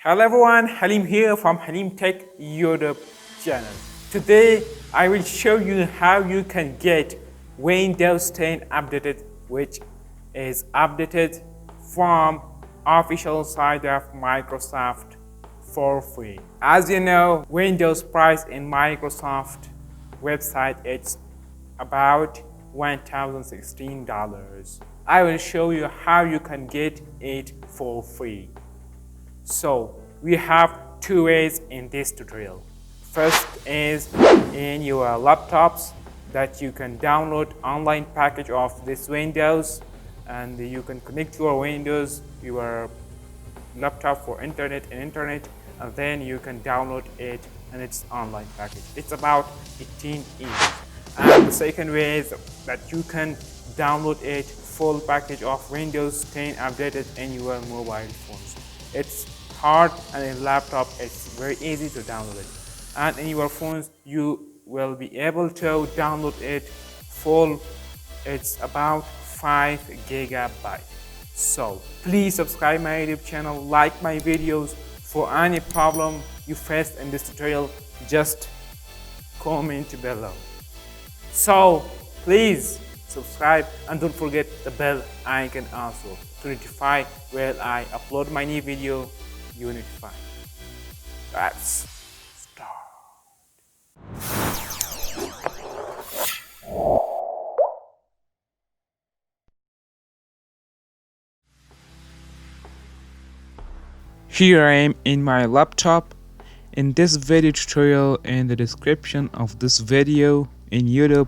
Hello everyone, Halim here from Halim Tech YouTube channel. Today I will show you how you can get Windows 10 updated, which is updated from official site of Microsoft for free. As you know, Windows price in Microsoft website it's about $1,016. I will show you how you can get it for free. So we have two ways in this tutorial. First is in your laptops that you can download online package of this Windows, and you can connect your Windows, your laptop for internet, and then you can download it and it's online package. It's about 18 GB. And the second way is that you can download it full package of Windows 10 updated in your mobile phones. It's hard, and in laptop it's very easy to download it, and in your phones you will be able to download it full. It's about 5 GB. So please subscribe my YouTube channel, like my videos. For any problem you face in this tutorial, just comment below. So please subscribe and don't forget the bell icon also to notify when I upload my new video. You notify. Let's start. Here I am in my laptop. In this video tutorial, in the description of this video in YouTube,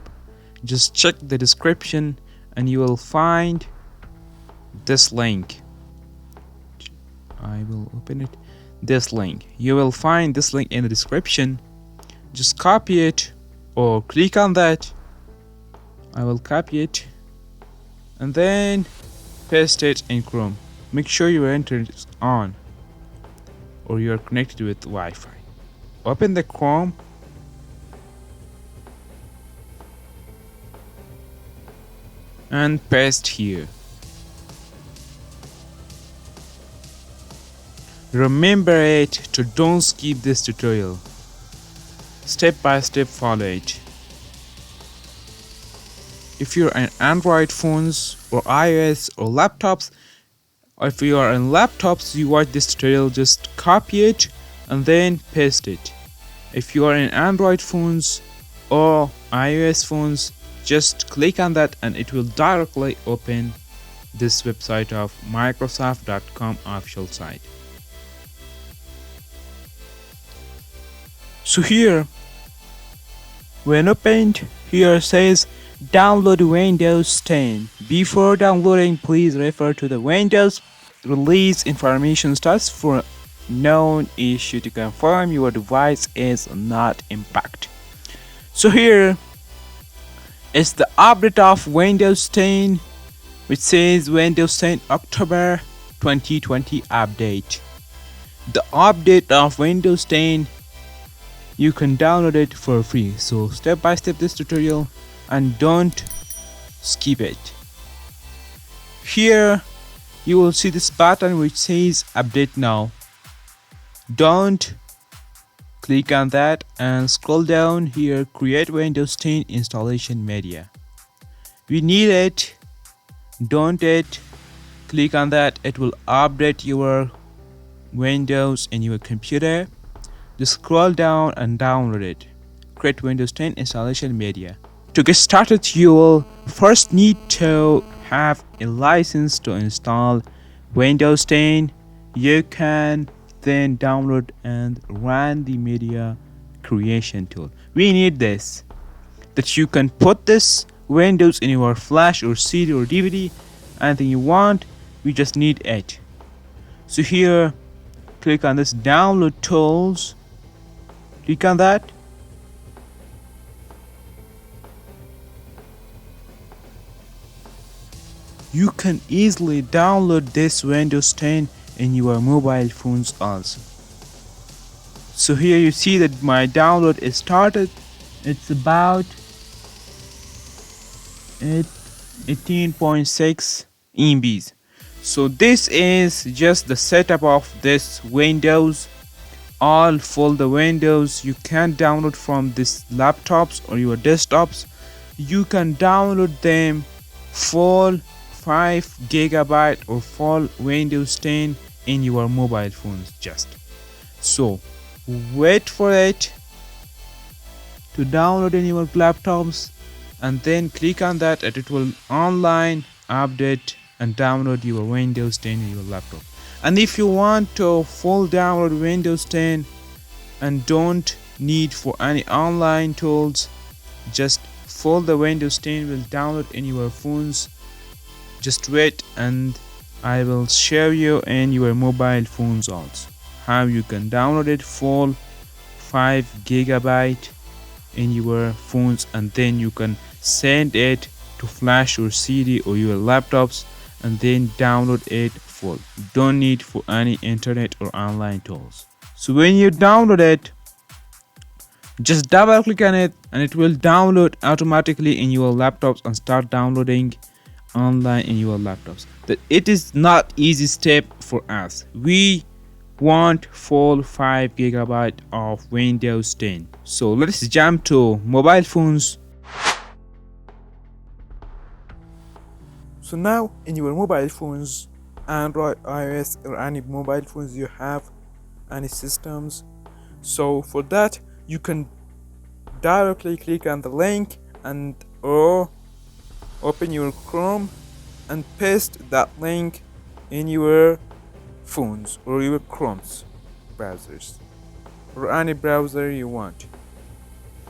just check the description and you will find this link. I will open it. This link. You will find this link in the description. Just copy it or click on that. I will copy it and then paste it in Chrome. Make sure your internet is on or you are connected with Wi-Fi. Open the Chrome and paste here. Remember it to don't skip this tutorial. Step by step follow it. If you're on Android phones or iOS or laptops, or if you are on laptops, you watch this tutorial, just copy it and then paste it. If you are in Android phones or iOS phones, just click on that and it will directly open this website of Microsoft.com official site. So here, when opened, here says download Windows 10. Before downloading, please refer to the Windows release information status for known issue to confirm your device is not impacted. So here is the update of Windows 10, which says Windows 10 October 2020 update. The update of Windows 10, you can download it for free. So step by step this tutorial and don't skip it. Here you will see this button which says update now. Don't click on that and scroll down here, create Windows 10 installation media. We need it. Don't it. Click on that. It will update your Windows in your computer. Just scroll down and download it. Create Windows 10 installation media. To get started, you will first need to have a license to install Windows 10. You can then download and run the media creation tool. We need this, that you can put this Windows in your flash or CD or DVD, anything you want. We just need it. So here, click on this download tools. Click on that. You can easily download this Windows 10 in your mobile phones also. So here you see that my download is started. It's about 18.6 MBs. So this is just the setup of this Windows. All folder windows you can download from these laptops or your desktops. You can download them full 5 GB or full Windows 10 in your mobile phones. Just so wait for it to download in your laptops and then click on that and it will online update and download your Windows 10 in your laptop. And if you want to full download Windows 10 and don't need for any online tools, just full the Windows 10 will download in your phones. Just wait and I will show you in your mobile phones also how you can download it full 5 GB in your phones, and then you can send it to flash or CD or your laptops and then download it full. Don't need for any internet or online tools. So when you download it, just double click on it and it will download automatically in your laptops and start downloading online in your laptops. But it is not easy step for us. We want full 5 GB of Windows 10. So let's jump to mobile phones. So now in your mobile phones, Android, iOS, or any mobile phones you have, any systems, so for that you can directly click on the link and or open your Chrome and paste that link in your phones or your Chrome's browsers or any browser you want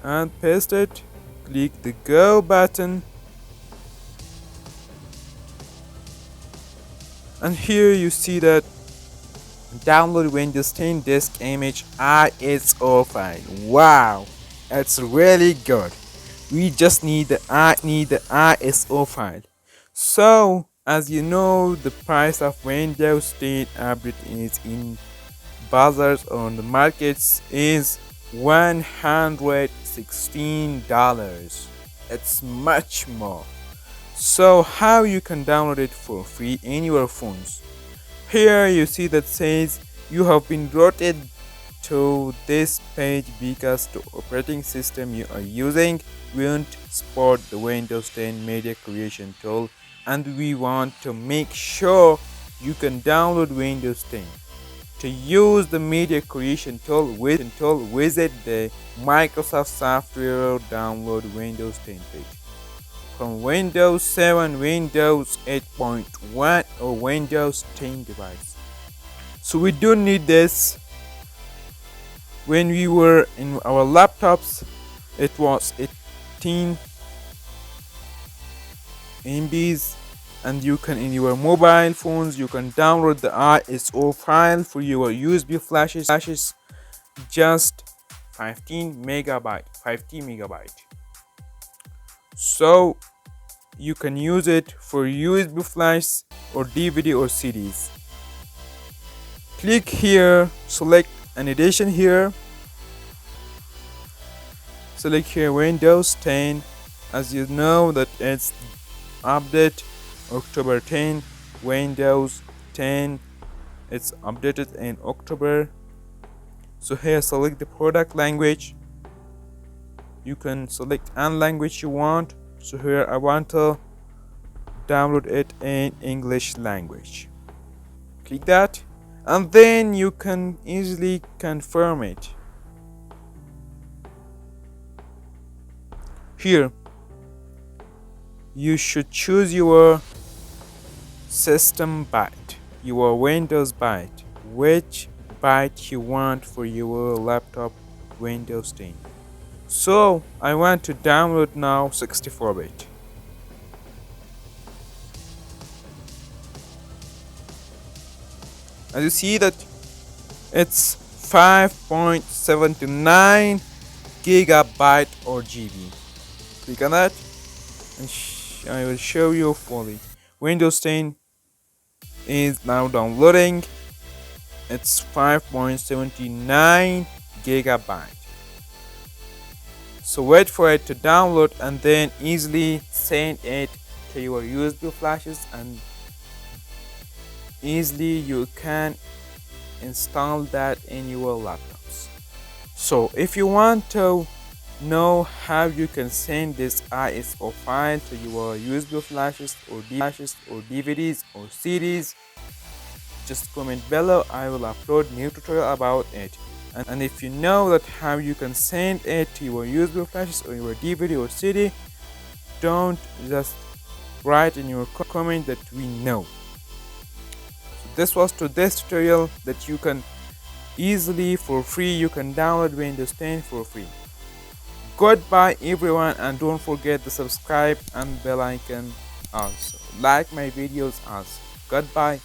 and paste it. Click the go button and here you see that download Windows 10 disk image ISO file. Wow, it's really good. We just need the ISO file. So as you know, the price of Windows 10 update is in bazaars on the markets is $116. It's much more. So how you can download it for free in your phones? Here you see that says you have been routed to this page because the operating system you are using won't support the Windows 10 media creation tool, and we want to make sure you can download Windows 10. To use the media creation tool, visit the Microsoft Software Download Windows 10 page. From Windows 7, Windows 8.1 or Windows 10 device. So we don't need this. When we were in our laptops, it was 18 MBs, and you can in your mobile phones you can download the ISO file for your USB flashes just 50 megabyte. So you can use it for USB flash or DVD or CDs. Click here, select an edition here, select here Windows 10. As you know that it's update October 10, Windows 10, it's updated in October. So here select the product language. You can select any language you want. So here I want to download it in English language. Click that and then you can easily confirm it. Here you should choose your system byte, your Windows byte, which byte you want for your laptop Windows 10. So I want to download now 64-bit. As you see that it's 5.79 gigabyte or GB. Click on that and I will show you fully. Windows 10 is now downloading. It's 5.79 gigabyte. So wait for it to download and then easily send it to your USB flashes and easily you can install that in your laptops. So if you want to know how you can send this ISO file to your USB flashes or DVDs or CDs, just comment below. I will upload new tutorial about it. And if you know that how you can send it to your USB flashes or your DVD or CD, don't just write in your comment that we know. So this was today's tutorial that you can easily for free you can download Windows 10 for free. Goodbye everyone, and don't forget to subscribe and bell icon also. Like my videos also. Goodbye.